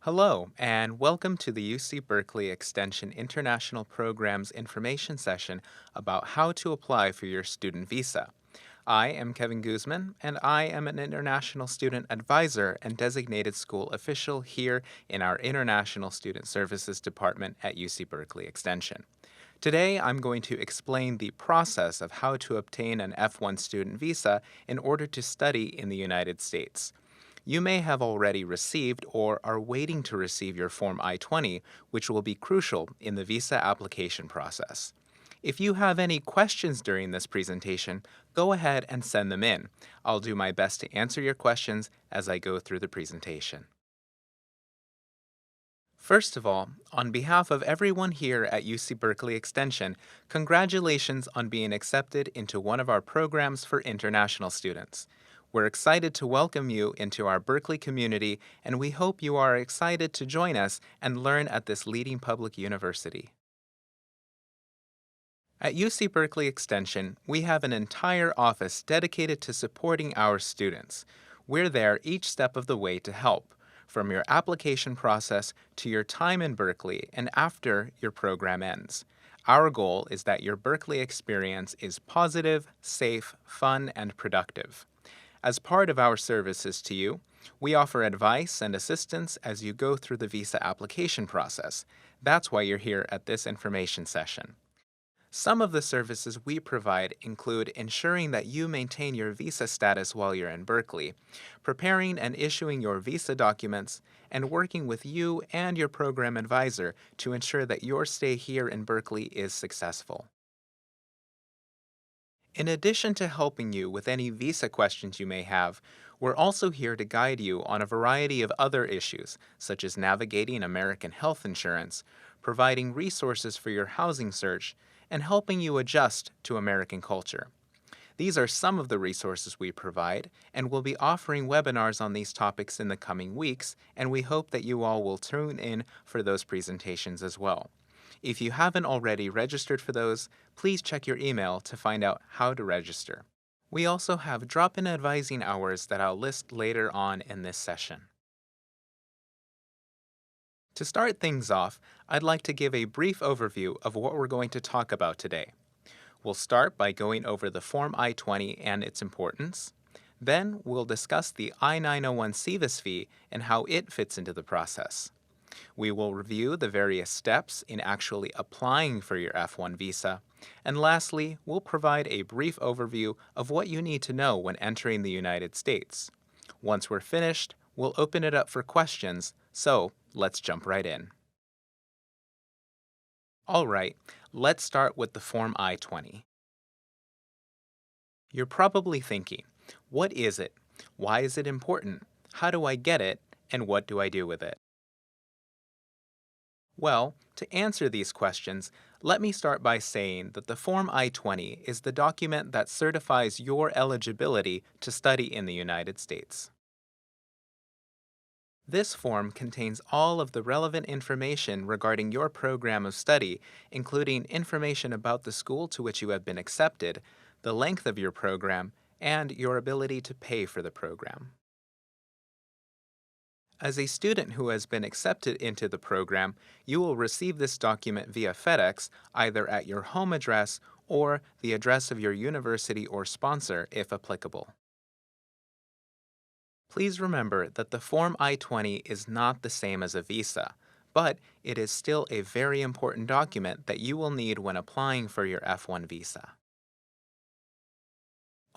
Hello, and welcome to the UC Berkeley Extension International Programs information session about how to apply for your student visa. I am Kevin Guzman, and I am an International Student Advisor and Designated School Official here in our International Student Services Department at UC Berkeley Extension. Today, I'm going to explain the process of how to obtain an F1 student visa in order to study in the United States. You may have already received or are waiting to receive your Form I-20, which will be crucial in the visa application process. If you have any questions during this presentation, go ahead and send them in. I'll do my best to answer your questions as I go through the presentation. First of all, on behalf of everyone here at UC Berkeley Extension, congratulations on being accepted into one of our programs for international students. We're excited to welcome you into our Berkeley community, and we hope you are excited to join us and learn at this leading public university. At UC Berkeley Extension, we have an entire office dedicated to supporting our students. We're there each step of the way to help, from your application process to your time in Berkeley and after your program ends. Our goal is that your Berkeley experience is positive, safe, fun, and productive. As part of our services to you, we offer advice and assistance as you go through the visa application process. That's why you're here at this information session. Some of the services we provide include ensuring that you maintain your visa status while you're in Berkeley, preparing and issuing your visa documents, and working with you and your program advisor to ensure that your stay here in Berkeley is successful. In addition to helping you with any visa questions you may have, we're also here to guide you on a variety of other issues, such as navigating American health insurance, providing resources for your housing search, and helping you adjust to American culture. These are some of the resources we provide, and we'll be offering webinars on these topics in the coming weeks, and we hope that you all will tune in for those presentations as well. If you haven't already registered for those, please check your email to find out how to register. We also have drop-in advising hours that I'll list later on in this session. To start things off, I'd like to give a brief overview of what we're going to talk about today. We'll start by going over the Form I-20 and its importance. Then we'll discuss the I901 Service Fee and how it fits into the process. We will review the various steps in actually applying for your F1 visa. And lastly, we'll provide a brief overview of what you need to know when entering the United States. Once we're finished, we'll open it up for questions, so let's jump right in. All right, let's start with the Form I-20. You're probably thinking, what is it? Why is it important? How do I get it? And what do I do with it? Well, to answer these questions, let me start by saying that the Form I-20 is the document that certifies your eligibility to study in the United States. This form contains all of the relevant information regarding your program of study, including information about the school to which you have been accepted, the length of your program, and your ability to pay for the program. As a student who has been accepted into the program, you will receive this document via FedEx either at your home address or the address of your university or sponsor if applicable. Please remember that the Form I-20 is not the same as a visa, but it is still a very important document that you will need when applying for your F1 visa.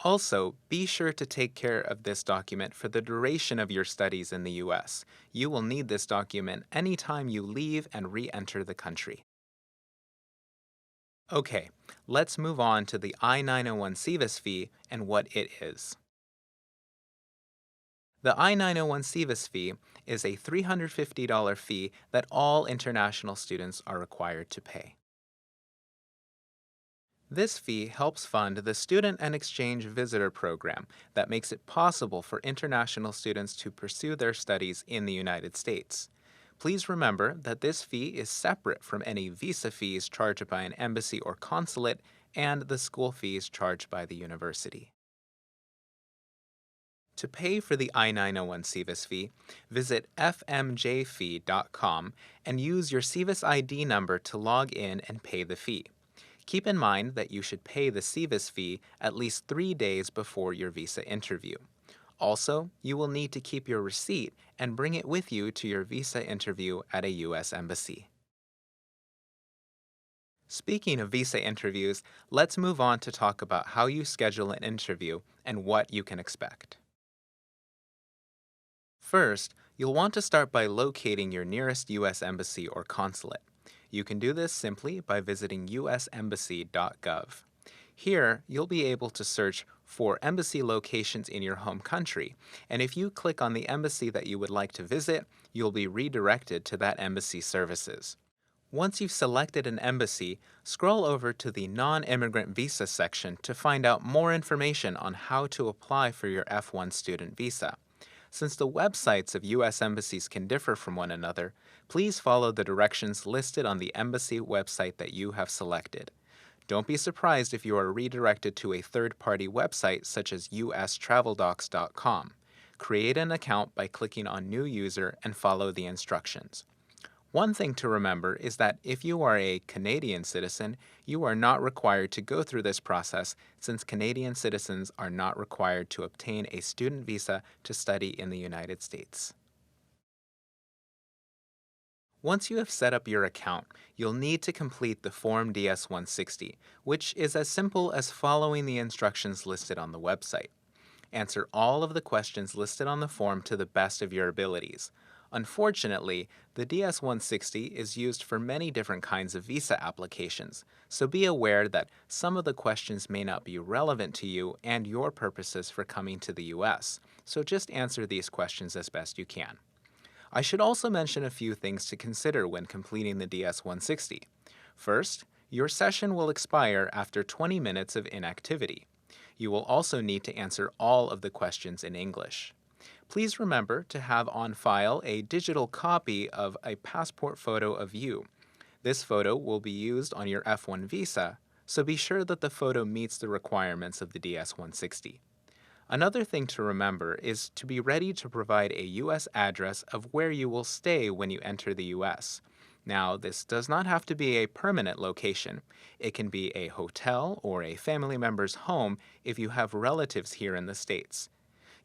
Also, be sure to take care of this document for the duration of your studies in the U.S. You will need this document anytime you leave and re-enter the country. Okay, let's move on to the I-901 Service Fee and what it is. The I-901 Service Fee is a $350 fee that all international students are required to pay. This fee helps fund the Student and Exchange Visitor Program that makes it possible for international students to pursue their studies in the United States. Please remember that this fee is separate from any visa fees charged by an embassy or consulate and the school fees charged by the university. To pay for the I901 Service Fee, visit fmjfee.com and use your Service ID number to log in and pay the fee. Keep in mind that you should pay the Service Fee at least 3 days before your visa interview. Also, you will need to keep your receipt and bring it with you to your visa interview at a U.S. embassy. Speaking of visa interviews, let's move on to talk about how you schedule an interview and what you can expect. First, you'll want to start by locating your nearest U.S. embassy or consulate. You can do this simply by visiting usembassy.gov. Here, you'll be able to search for embassy locations in your home country, and if you click on the embassy that you would like to visit, you'll be redirected to that embassy's services. Once you've selected an embassy, scroll over to the Non-Immigrant Visa section to find out more information on how to apply for your F1 student visa. Since the websites of U.S. embassies can differ from one another, please follow the directions listed on the embassy website that you have selected. Don't be surprised if you are redirected to a third-party website such as ustraveldocs.com. Create an account by clicking on New User and follow the instructions. One thing to remember is that if you are a Canadian citizen, you are not required to go through this process since Canadian citizens are not required to obtain a student visa to study in the United States. Once you have set up your account, you'll need to complete the Form DS-160, which is as simple as following the instructions listed on the website. Answer all of the questions listed on the form to the best of your abilities. Unfortunately, the DS-160 is used for many different kinds of visa applications, so be aware that some of the questions may not be relevant to you and your purposes for coming to the U.S., so just answer these questions as best you can. I should also mention a few things to consider when completing the DS-160. First, your session will expire after 20 minutes of inactivity. You will also need to answer all of the questions in English. Please remember to have on file a digital copy of a passport photo of you. This photo will be used on your F1 visa, so be sure that the photo meets the requirements of the DS-160. Another thing to remember is to be ready to provide a U.S. address of where you will stay when you enter the U.S. Now, this does not have to be a permanent location. It can be a hotel or a family member's home if you have relatives here in the States.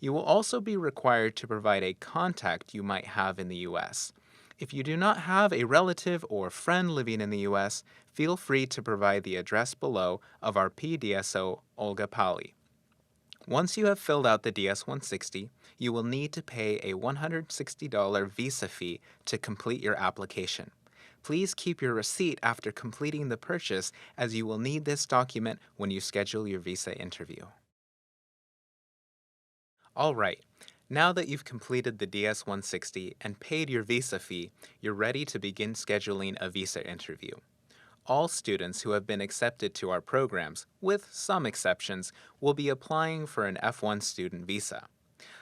You will also be required to provide a contact you might have in the U.S. If you do not have a relative or friend living in the U.S., feel free to provide the address below of our PDSO, Olga Pali. Once you have filled out the DS-160, you will need to pay a $160 visa fee to complete your application. Please keep your receipt after completing the purchase, as you will need this document when you schedule your visa interview. All right, now that you've completed the DS-160 and paid your visa fee, you're ready to begin scheduling a visa interview. All students who have been accepted to our programs, with some exceptions, will be applying for an F1 student visa.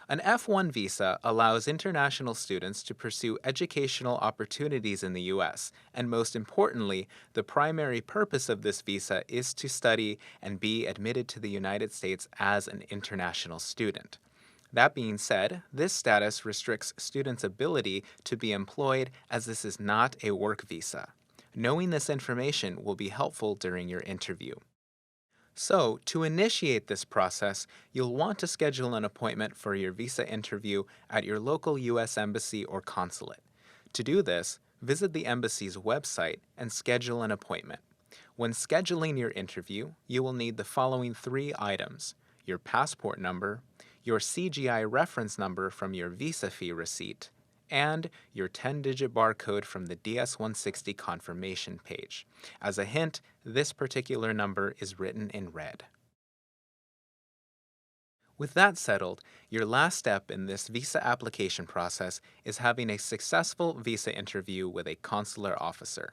An F1 visa allows international students to pursue educational opportunities in the U.S., and most importantly, the primary purpose of this visa is to study and be admitted to the United States as an international student. That being said, this status restricts students' ability to be employed, as this is not a work visa. Knowing this information will be helpful during your interview. So, to initiate this process, you'll want to schedule an appointment for your visa interview at your local U.S. embassy or consulate. To do this, visit the embassy's website and schedule an appointment. When scheduling your interview, you will need the following 3 items: your passport number, your CGI reference number from your visa fee receipt, and your 10-digit barcode from the DS-160 confirmation page. As a hint, this particular number is written in red. With that settled, your last step in this visa application process is having a successful visa interview with a consular officer.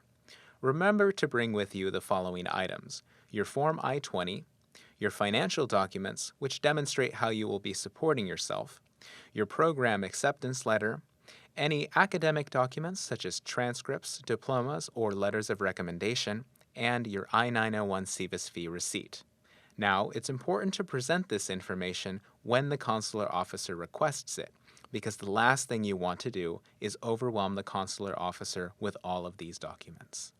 Remember to bring with you the following items: your Form I-20, your financial documents, which demonstrate how you will be supporting yourself, your program acceptance letter, any academic documents such as transcripts, diplomas, or letters of recommendation, and your I-901 Service Fee receipt. Now, it's important to present this information when the consular officer requests it, because the last thing you want to do is overwhelm the consular officer with all of these documents.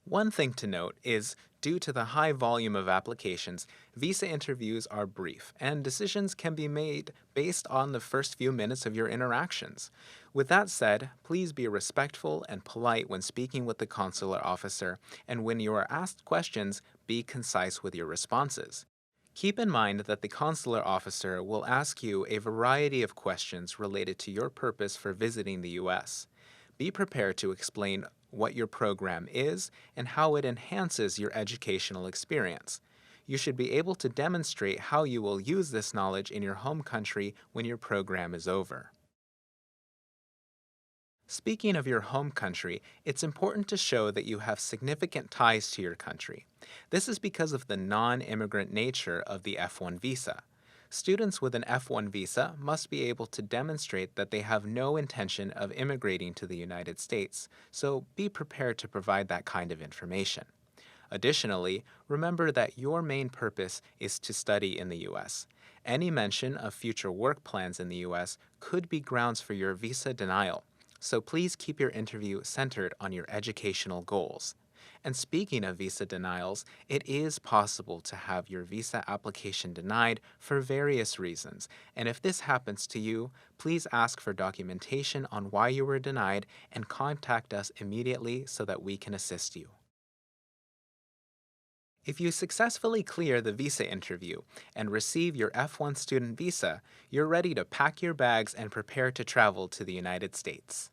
One thing to note is, due to the high volume of applications, visa interviews are brief, and decisions can be made based on the first few minutes of your interactions. With that said, please be respectful and polite when speaking with the consular officer, and when you are asked questions, be concise with your responses. Keep in mind that the consular officer will ask you a variety of questions related to your purpose for visiting the U.S. Be prepared to explain what your program is and how it enhances your educational experience. You should be able to demonstrate how you will use this knowledge in your home country when your program is over. Speaking of your home country, it's important to show that you have significant ties to your country. This is because of the non-immigrant nature of the F1 visa. Students with an F1 visa must be able to demonstrate that they have no intention of immigrating to the United States, so be prepared to provide that kind of information. Additionally, remember that your main purpose is to study in the U.S. Any mention of future work plans in the U.S. could be grounds for your visa denial, so please keep your interview centered on your educational goals. And speaking of visa denials, it is possible to have your visa application denied for various reasons. And if this happens to you, please ask for documentation on why you were denied and contact us immediately so that we can assist you. If you successfully clear the visa interview and receive your F1 student visa, you're ready to pack your bags and prepare to travel to the United States.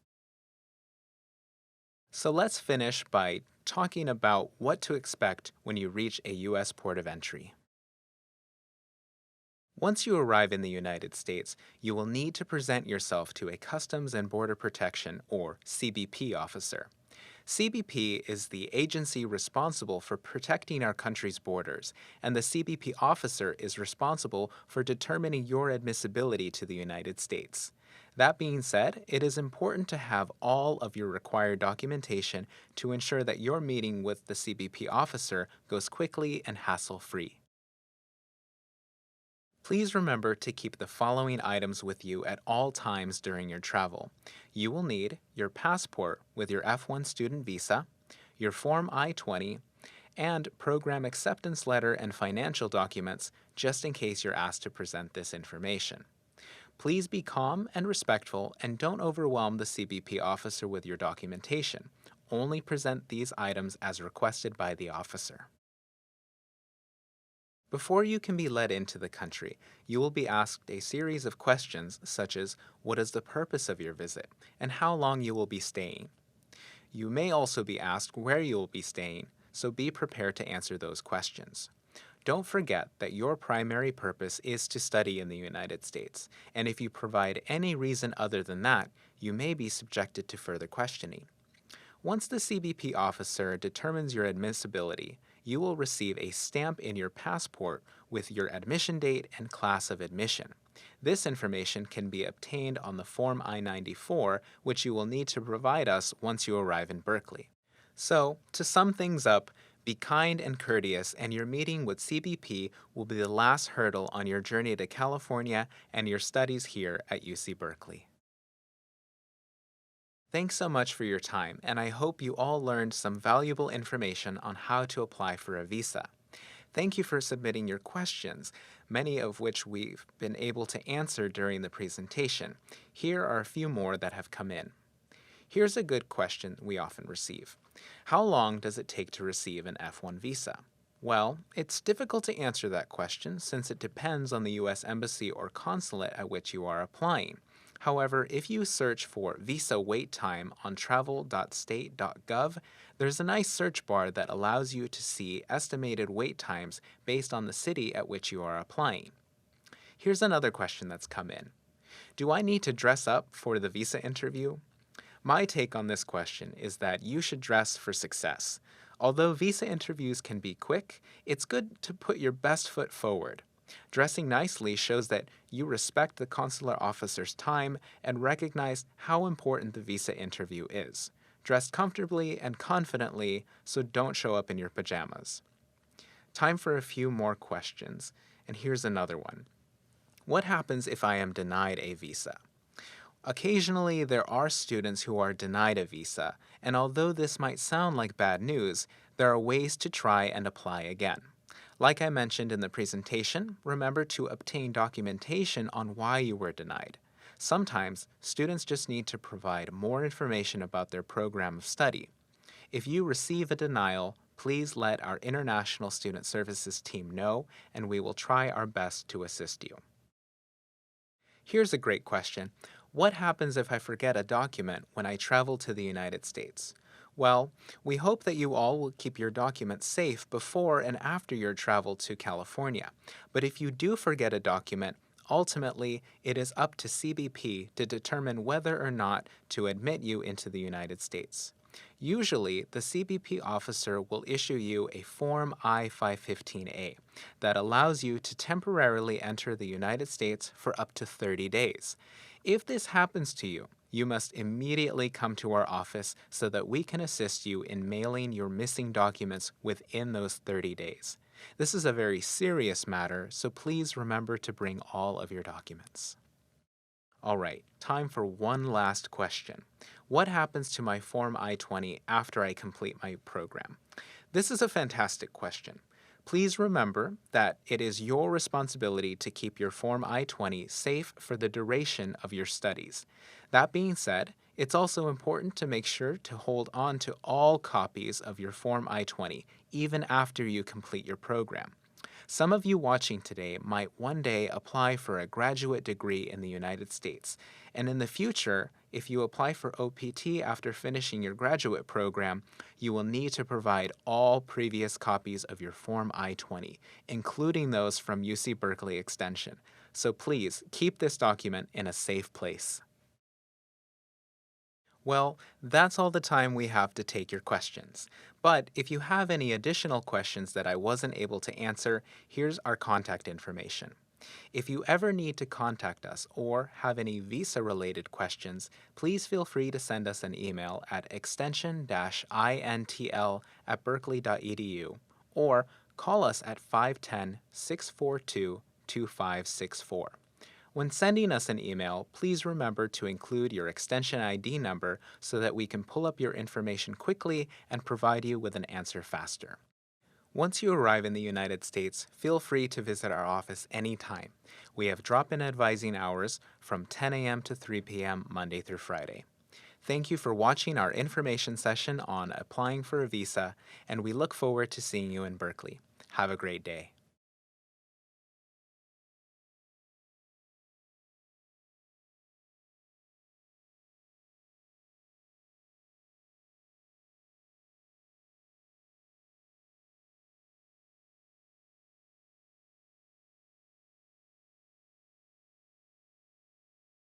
So let's finish by talking about what to expect when you reach a U.S. port of entry. Once you arrive in the United States, you will need to present yourself to a Customs and Border Protection, or CBP, officer. CBP is the agency responsible for protecting our country's borders, and the CBP officer is responsible for determining your admissibility to the United States. That being said, it is important to have all of your required documentation to ensure that your meeting with the CBP officer goes quickly and hassle-free. Please remember to keep the following items with you at all times during your travel. You will need your passport with your F1 student visa, your Form I-20, and program acceptance letter and financial documents just in case you're asked to present this information. Please be calm and respectful and don't overwhelm the CBP officer with your documentation. Only present these items as requested by the officer. Before you can be let into the country, you will be asked a series of questions such as what is the purpose of your visit and how long you will be staying. You may also be asked where you will be staying, so be prepared to answer those questions. Don't forget that your primary purpose is to study in the United States, and if you provide any reason other than that, you may be subjected to further questioning. Once the CBP officer determines your admissibility, you will receive a stamp in your passport with your admission date and class of admission. This information can be obtained on the Form I-94, which you will need to provide us once you arrive in Berkeley. So, to sum things up, be kind and courteous, and your meeting with CBP will be the last hurdle on your journey to California and your studies here at UC Berkeley. Thanks so much for your time, and I hope you all learned some valuable information on how to apply for a visa. Thank you for submitting your questions, many of which we've been able to answer during the presentation. Here are a few more that have come in. Here's a good question we often receive. How long does it take to receive an F1 visa? Well, it's difficult to answer that question since it depends on the U.S. Embassy or consulate at which you are applying. However, if you search for visa wait time on travel.state.gov, there's a nice search bar that allows you to see estimated wait times based on the city at which you are applying. Here's another question that's come in. Do I need to dress up for the visa interview? My take on this question is that you should dress for success. Although visa interviews can be quick, it's good to put your best foot forward. Dressing nicely shows that you respect the consular officer's time and recognize how important the visa interview is. Dress comfortably and confidently, so don't show up in your pajamas. Time for a few more questions. And here's another one. What happens if I am denied a visa? Occasionally, there are students who are denied a visa, and although this might sound like bad news, there are ways to try and apply again. Like I mentioned in the presentation, remember to obtain documentation on why you were denied. Sometimes, students just need to provide more information about their program of study. If you receive a denial, please let our International Student Services team know, and we will try our best to assist you. Here's a great question. What happens if I forget a document when I travel to the United States? Well, we hope that you all will keep your documents safe before and after your travel to California. But if you do forget a document, ultimately, it is up to CBP to determine whether or not to admit you into the United States. Usually, the CBP officer will issue you a Form I-515A that allows you to temporarily enter the United States for up to 30 days. If this happens to you, you must immediately come to our office so that we can assist you in mailing your missing documents within those 30 days. This is a very serious matter, so please remember to bring all of your documents. All right, time for one last question. What happens to my Form I-20 after I complete my program? This is a fantastic question. Please remember that it is your responsibility to keep your Form I-20 safe for the duration of your studies. That being said, it's also important to make sure to hold on to all copies of your Form I-20 even after you complete your program. Some of you watching today might one day apply for a graduate degree in the United States, and in the future, if you apply for OPT after finishing your graduate program, you will need to provide all previous copies of your Form I-20, including those from UC Berkeley Extension. So please keep this document in a safe place. Well, that's all the time we have to take your questions. But if you have any additional questions that I wasn't able to answer, here's our contact information. If you ever need to contact us or have any visa-related questions, please feel free to send us an email at extension-intl@berkeley.edu or call us at 510-642-2564. When sending us an email, please remember to include your extension ID number so that we can pull up your information quickly and provide you with an answer faster. Once you arrive in the United States, feel free to visit our office anytime. We have drop-in advising hours from 10 a.m. to 3 p.m. Monday through Friday. Thank you for watching our information session on applying for a visa, and we look forward to seeing you in Berkeley. Have a great day.